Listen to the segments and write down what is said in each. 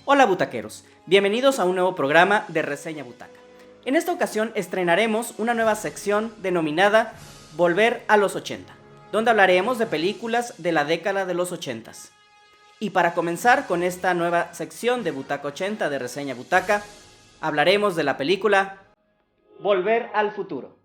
Hola butaqueros, bienvenidos a un nuevo programa de Reseña Butaca. En esta ocasión estrenaremos una nueva sección denominada Volver a los 80, donde hablaremos de películas de la década de los 80. Y para comenzar con esta nueva sección de Butaca 80 de Reseña Butaca, hablaremos de la película Volver al futuro.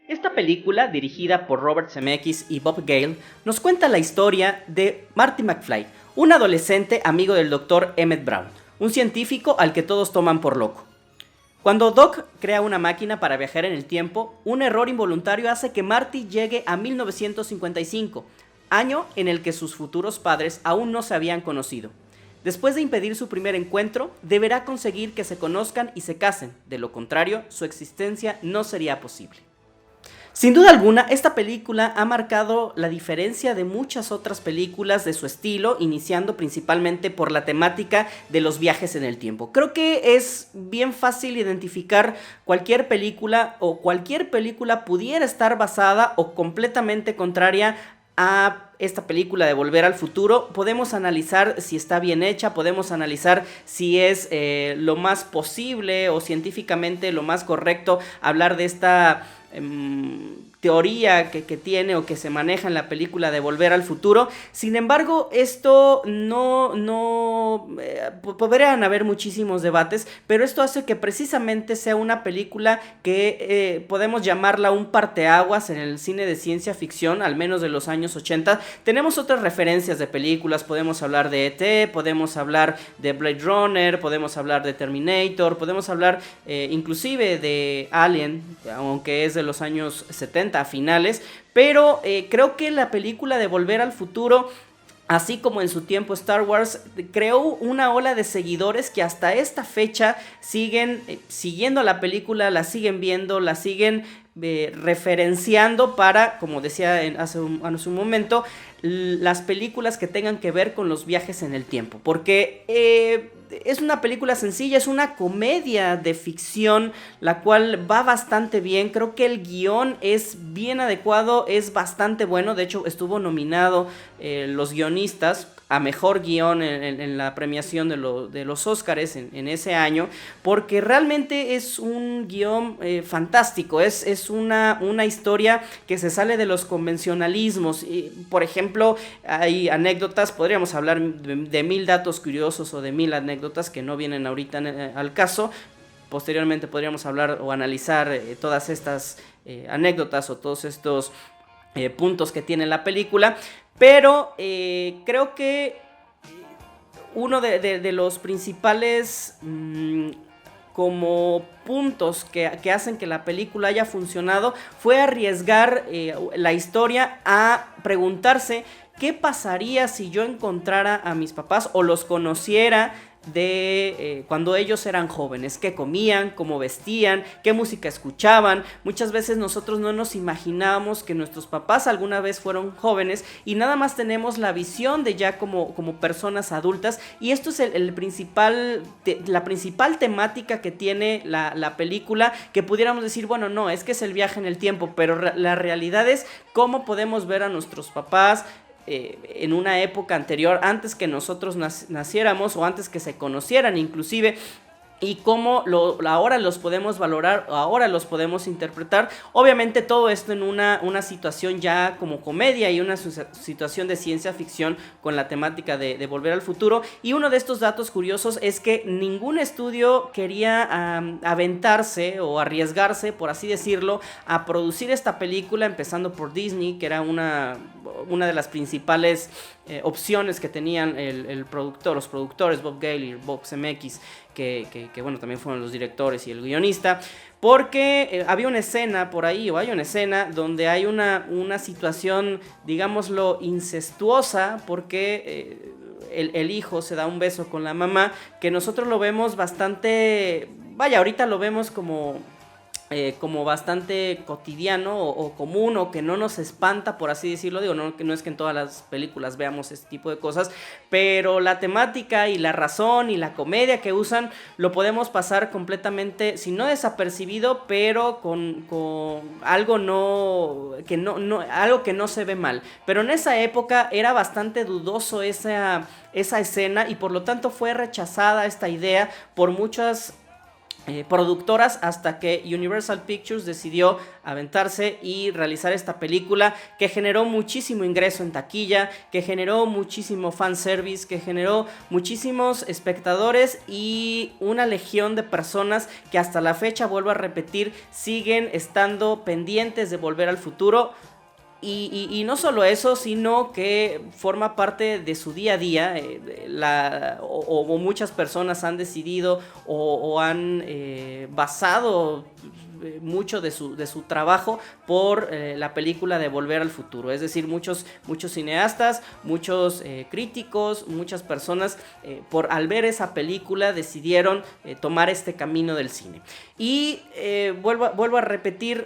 Esta película, dirigida por Robert Zemeckis y Bob Gale, nos cuenta la historia de Marty McFly, un adolescente amigo del Dr. Emmett Brown, un científico al que todos toman por loco. Cuando Doc crea una máquina para viajar en el tiempo, un error involuntario hace que Marty llegue a 1955, año en el que sus futuros padres aún no se habían conocido. Después de impedir su primer encuentro, deberá conseguir que se conozcan y se casen, de lo contrario, su existencia no sería posible. Sin duda alguna, esta película ha marcado la diferencia de muchas otras películas de su estilo, iniciando principalmente por la temática de los viajes en el tiempo. Creo que es bien fácil identificar cualquier película o cualquier película pudiera estar basada o completamente contraria a esta película de Volver al Futuro. Podemos analizar si está bien hecha, podemos analizar si es lo más posible o científicamente lo más correcto hablar de esta teoría que tiene o que se maneja en la película de Volver al Futuro. Sin embargo, esto podrían haber muchísimos debates, pero esto hace que precisamente sea una película que podemos llamarla un parteaguas en el cine de ciencia ficción, al menos de los años 80. Tenemos otras referencias de películas, podemos hablar de E.T., podemos hablar de Blade Runner, podemos hablar de Terminator, podemos hablar inclusive de Alien, aunque es de los años 70 a finales, pero creo que la película de Volver al Futuro, así como en su tiempo Star Wars, creó una ola de seguidores que hasta esta fecha siguen siguiendo la película, la siguen viendo, la siguen referenciando para, como decía hace un momento, las películas que tengan que ver con los viajes en el tiempo, porque es una película sencilla, es una comedia de ficción, la cual va bastante bien. Creo que el guión es bien adecuado, es bastante bueno. De hecho, estuvo nominado los guionistas a mejor guión en la premiación de los Óscares en ese año, porque realmente es un guión fantástico, es una historia que se sale de los convencionalismos. Por ejemplo, hay anécdotas, podríamos hablar de 1000 datos curiosos o de 1000 anécdotas que no vienen ahorita al caso. Posteriormente podríamos hablar o analizar todas estas anécdotas o todos estos puntos que tiene la película. Pero creo que uno de los principales como puntos que hacen que la película haya funcionado fue arriesgar la historia a preguntarse qué pasaría si yo encontrara a mis papás o los conociera de cuando ellos eran jóvenes, qué comían, cómo vestían, qué música escuchaban. Muchas veces nosotros no nos imaginábamos que nuestros papás alguna vez fueron jóvenes y nada más tenemos la visión de ya como personas adultas, y esto es la principal temática que tiene la película, que pudiéramos decir, bueno, no, es que es el viaje en el tiempo, pero la realidad es cómo podemos ver a nuestros papás en una época anterior, antes que nosotros naciéramos o antes que se conocieran inclusive, y cómo ahora los podemos valorar, ahora los podemos interpretar. Obviamente todo esto en una situación ya como comedia y una situación de ciencia ficción con la temática de Volver al Futuro. Y uno de estos datos curiosos es que ningún estudio quería aventarse o arriesgarse, por así decirlo, a producir esta película, empezando por Disney, que era una de las principales opciones que tenían los productores Bob Gale y Bob Zemeckis, que bueno, también fueron los directores y el guionista, porque había una escena por ahí, o hay una escena donde hay una situación, digámoslo, incestuosa, porque el hijo se da un beso con la mamá, que nosotros lo vemos bastante, vaya, ahorita lo vemos como como bastante cotidiano o común, o que no nos espanta, por así decirlo. Digo, no, que no es que en todas las películas veamos este tipo de cosas, pero la temática y la razón y la comedia que usan lo podemos pasar completamente, si no desapercibido, pero con algo algo que no se ve mal. Pero en esa época era bastante dudoso esa escena, y por lo tanto fue rechazada esta idea por muchas productoras, hasta que Universal Pictures decidió aventarse y realizar esta película, que generó muchísimo ingreso en taquilla, que generó muchísimo fanservice, que generó muchísimos espectadores y una legión de personas que hasta la fecha, vuelvo a repetir, siguen estando pendientes de Volver al Futuro. Y no solo eso, sino que forma parte de su día a día. O muchas personas han decidido o han basado mucho de su trabajo por la película de Volver al Futuro. Es decir, muchos cineastas, muchos críticos, muchas personas al ver esa película decidieron tomar este camino del cine. Y vuelvo a repetir,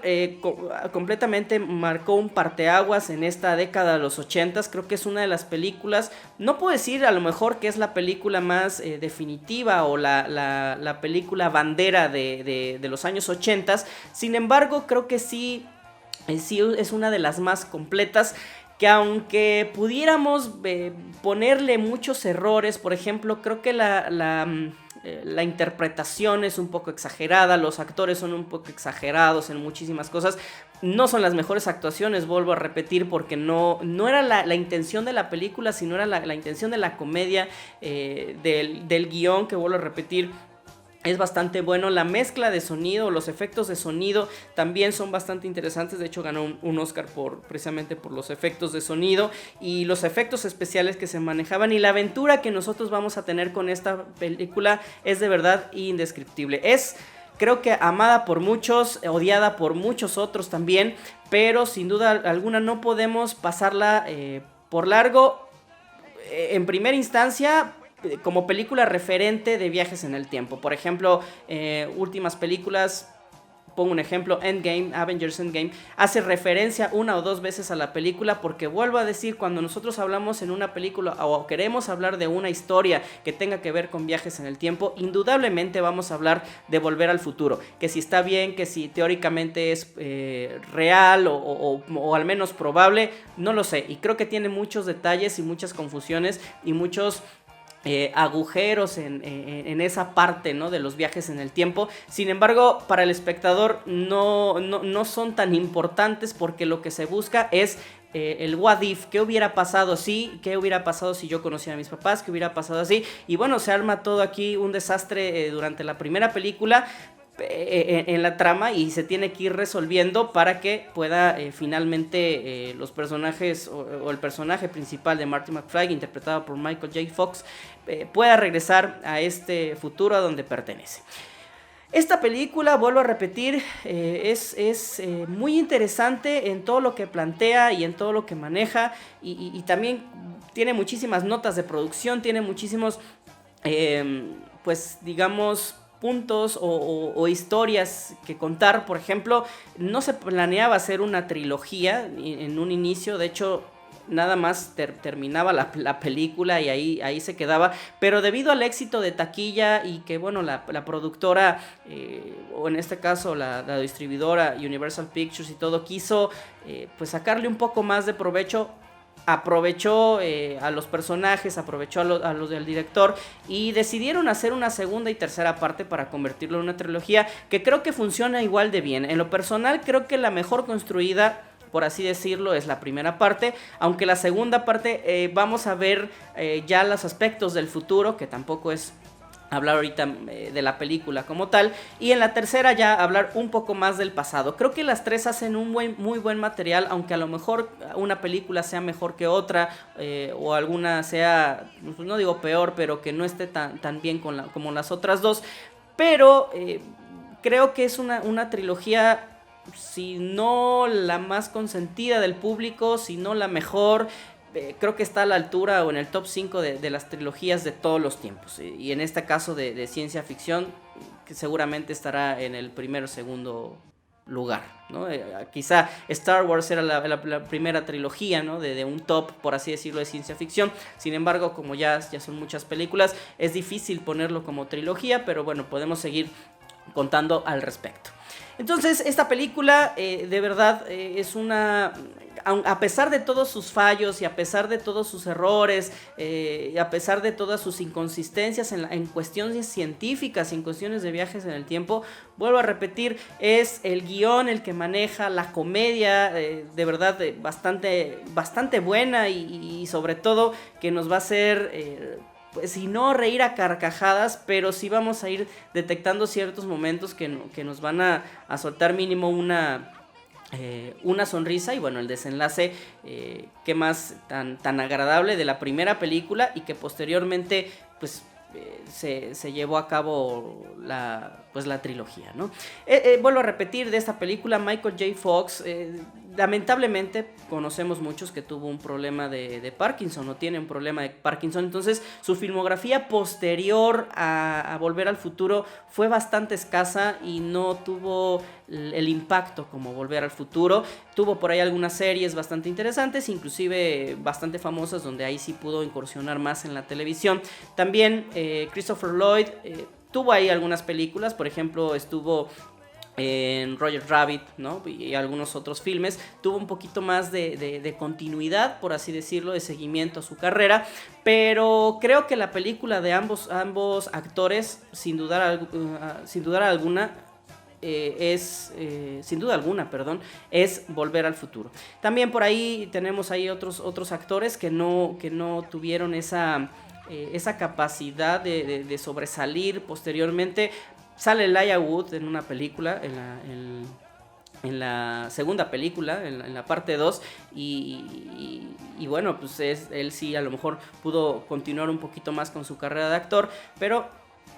completamente marcó un parteaguas en esta década de los 80s. Creo que es una de las películas, no puedo decir a lo mejor que es la película más definitiva o la película bandera de los años 80s. Sin embargo, creo que sí es una de las más completas, que aunque pudiéramos ponerle muchos errores, por ejemplo, creo que la interpretación es un poco exagerada, los actores son un poco exagerados en muchísimas cosas, no son las mejores actuaciones, vuelvo a repetir, porque no era la intención de la película, sino era la intención de la comedia, del guión, que vuelvo a repetir, es bastante bueno. La mezcla de sonido, los efectos de sonido también son bastante interesantes. De hecho, ganó un Oscar precisamente por los efectos de sonido y los efectos especiales que se manejaban. Y la aventura que nosotros vamos a tener con esta película es de verdad indescriptible. Creo que amada por muchos, odiada por muchos otros también, pero sin duda alguna no podemos pasarla por largo. En primera instancia, como película referente de viajes en el tiempo. Por ejemplo, últimas películas, pongo un ejemplo, Endgame, Avengers Endgame, hace referencia una o dos veces a la película, porque vuelvo a decir, cuando nosotros hablamos en una película o queremos hablar de una historia que tenga que ver con viajes en el tiempo, indudablemente vamos a hablar de Volver al Futuro, que si está bien, que si teóricamente es real o al menos probable, no lo sé, y creo que tiene muchos detalles y muchas confusiones y muchos agujeros en esa parte, ¿no?, de los viajes en el tiempo. Sin embargo, para el espectador no son tan importantes, porque lo que se busca es el what if, qué hubiera pasado si, qué hubiera pasado si yo conociera a mis papás, qué hubiera pasado así. Y bueno, se arma todo aquí un desastre durante la primera película, en la trama, y se tiene que ir resolviendo para que pueda finalmente los personajes o el personaje principal de Marty McFly, interpretado por Michael J. Fox, pueda regresar a este futuro a donde pertenece. Esta película, vuelvo a repetir, es muy interesante en todo lo que plantea y en todo lo que maneja, y también tiene muchísimas notas de producción, tiene muchísimos, pues digamos, puntos o historias que contar. Por ejemplo, no se planeaba hacer una trilogía en un inicio, de hecho nada más terminaba la película y ahí se quedaba, pero debido al éxito de taquilla y que bueno, la productora, o en este caso la distribuidora Universal Pictures y todo, quiso pues sacarle un poco más de provecho, aprovechó a los personajes, aprovechó a los del director, y decidieron hacer una segunda y tercera parte para convertirlo en una trilogía que creo que funciona igual de bien. En lo personal, creo que la mejor construida, por así decirlo, es la primera parte, aunque la segunda parte vamos a ver ya los aspectos del futuro, que tampoco es hablar ahorita de la película como tal, y en la tercera ya hablar un poco más del pasado. Creo que las tres hacen un muy buen material, aunque a lo mejor una película sea mejor que otra, o alguna sea, pues no digo peor, pero que no esté tan bien como las otras dos, pero creo que es una trilogía, si no la más consentida del público, si no la mejor. Creo que está a la altura o en el top 5 de las trilogías de todos los tiempos, y en este caso de ciencia ficción, que seguramente estará en el primero o segundo lugar, ¿no? Quizá Star Wars era la primera trilogía, ¿no? de un top, por así decirlo, de ciencia ficción. Sin embargo, como ya son muchas películas, es difícil ponerlo como trilogía, pero bueno, podemos seguir contando al respecto. Entonces, esta película de verdad es una... A pesar de todos sus fallos y a pesar de todos sus errores, y a pesar de todas sus inconsistencias en cuestiones científicas, en cuestiones de viajes en el tiempo, vuelvo a repetir, es el guión el que maneja la comedia, de verdad bastante buena y sobre todo que nos va a hacer... pues si no reír a carcajadas, pero sí vamos a ir detectando ciertos momentos que nos van a soltar mínimo una sonrisa. Y bueno, el desenlace, qué más tan agradable de la primera película, y que posteriormente pues se llevó a cabo la trilogía, ¿no? Vuelvo a repetir, de esta película, Michael J. Fox, lamentablemente conocemos muchos que tuvo un problema de Parkinson, o tiene un problema de Parkinson. Entonces su filmografía posterior a Volver al Futuro fue bastante escasa y no tuvo el impacto como Volver al Futuro. Tuvo por ahí algunas series bastante interesantes, inclusive bastante famosas, donde ahí sí pudo incursionar más en la televisión. También Christopher Lloyd tuvo ahí algunas películas, por ejemplo estuvo en Roger Rabbit, ¿no? Y algunos otros filmes. Tuvo un poquito más de continuidad, por así decirlo, de seguimiento a su carrera, pero creo que la película de ambos actores, sin duda alguna, es Volver al Futuro. También por ahí tenemos ahí otros actores que no tuvieron esa capacidad de sobresalir posteriormente. Sale Elijah Wood en una película, en la segunda película, en la parte 2, y bueno, pues él sí a lo mejor pudo continuar un poquito más con su carrera de actor, pero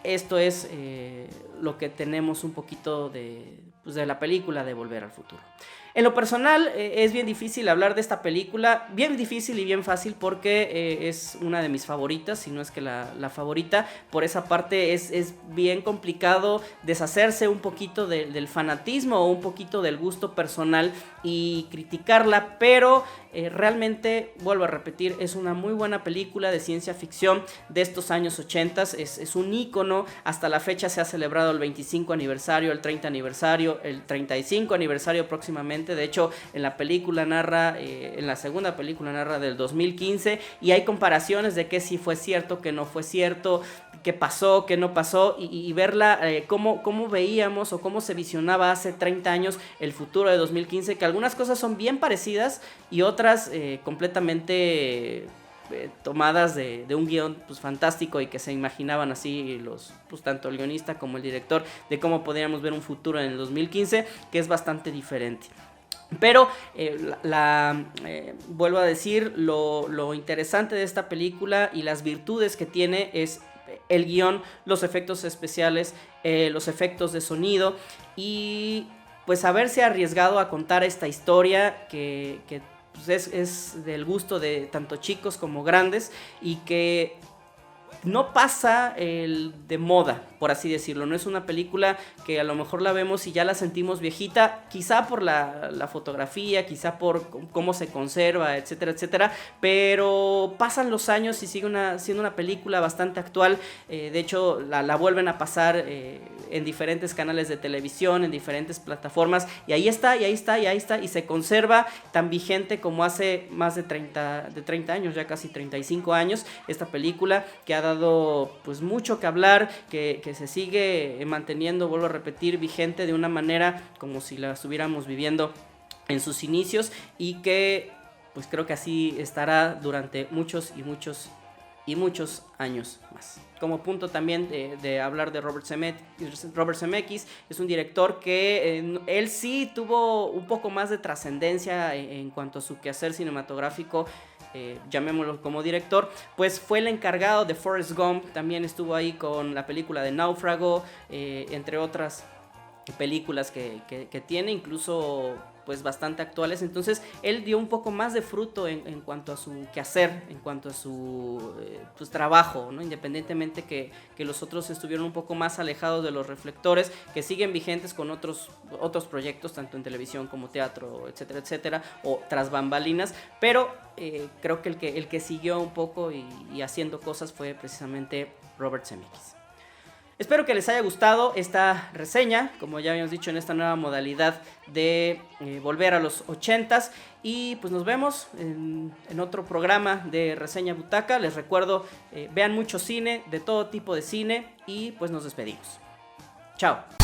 esto es lo que tenemos un poquito de la película de Volver al Futuro. En lo personal, es bien difícil hablar de esta película, bien difícil y bien fácil, porque es una de mis favoritas, si no es que la favorita. Por esa parte es bien complicado deshacerse un poquito del fanatismo o un poquito del gusto personal y criticarla, pero realmente, vuelvo a repetir, es una muy buena película de ciencia ficción de estos años 80, es un ícono. Hasta la fecha se ha celebrado el 25 aniversario, el 30 aniversario, el 35 aniversario próximamente. De hecho, en la película en la segunda película narra del 2015, y hay comparaciones de qué sí fue cierto, qué no fue cierto, qué pasó, qué no pasó, y verla, cómo veíamos o cómo se visionaba hace 30 años el futuro de 2015, que algunas cosas son bien parecidas y otras completamente tomadas de un guión pues fantástico, y que se imaginaban así tanto el guionista como el director, de cómo podríamos ver un futuro en el 2015, que es bastante diferente. Pero vuelvo a decir, lo interesante de esta película y las virtudes que tiene es el guión, los efectos especiales, los efectos de sonido, y pues haberse arriesgado a contar esta historia que pues es del gusto de tanto chicos como grandes, y que no pasa de moda, por así decirlo. No es una película que a lo mejor la vemos y ya la sentimos viejita, quizá por la fotografía, quizá por cómo se conserva, etcétera, etcétera, pero pasan los años y sigue siendo una película bastante actual. De hecho, la vuelven a pasar en diferentes canales de televisión, en diferentes plataformas, y ahí está, y se conserva tan vigente como hace más de 30 años, ya casi 35 años, esta película, que ha dado pues mucho que hablar, que se sigue manteniendo, vuelvo a repetir, vigente de una manera como si la estuviéramos viviendo en sus inicios, y que pues creo que así estará durante muchos años más. Como punto también de hablar de Robert Zemeckis, es un director que él sí tuvo un poco más de trascendencia en cuanto a su quehacer cinematográfico, llamémoslo como director. Pues fue el encargado de Forrest Gump, también estuvo ahí con la película de Náufrago, entre otras películas que tiene. Incluso pues bastante actuales. Entonces él dio un poco más de fruto en cuanto a su quehacer, en cuanto a su pues, trabajo, ¿no? Independientemente que los otros estuvieron un poco más alejados de los reflectores, que siguen vigentes con otros proyectos, tanto en televisión como teatro, etcétera, etcétera, o tras bambalinas, pero creo que el que siguió un poco y haciendo cosas fue precisamente Robert Zemeckis. Espero que les haya gustado esta reseña, como ya habíamos dicho, en esta nueva modalidad de volver a los 80s. Y pues nos vemos en otro programa de Reseña Butaca. Les recuerdo, vean mucho cine, de todo tipo de cine, y pues nos despedimos. Chao.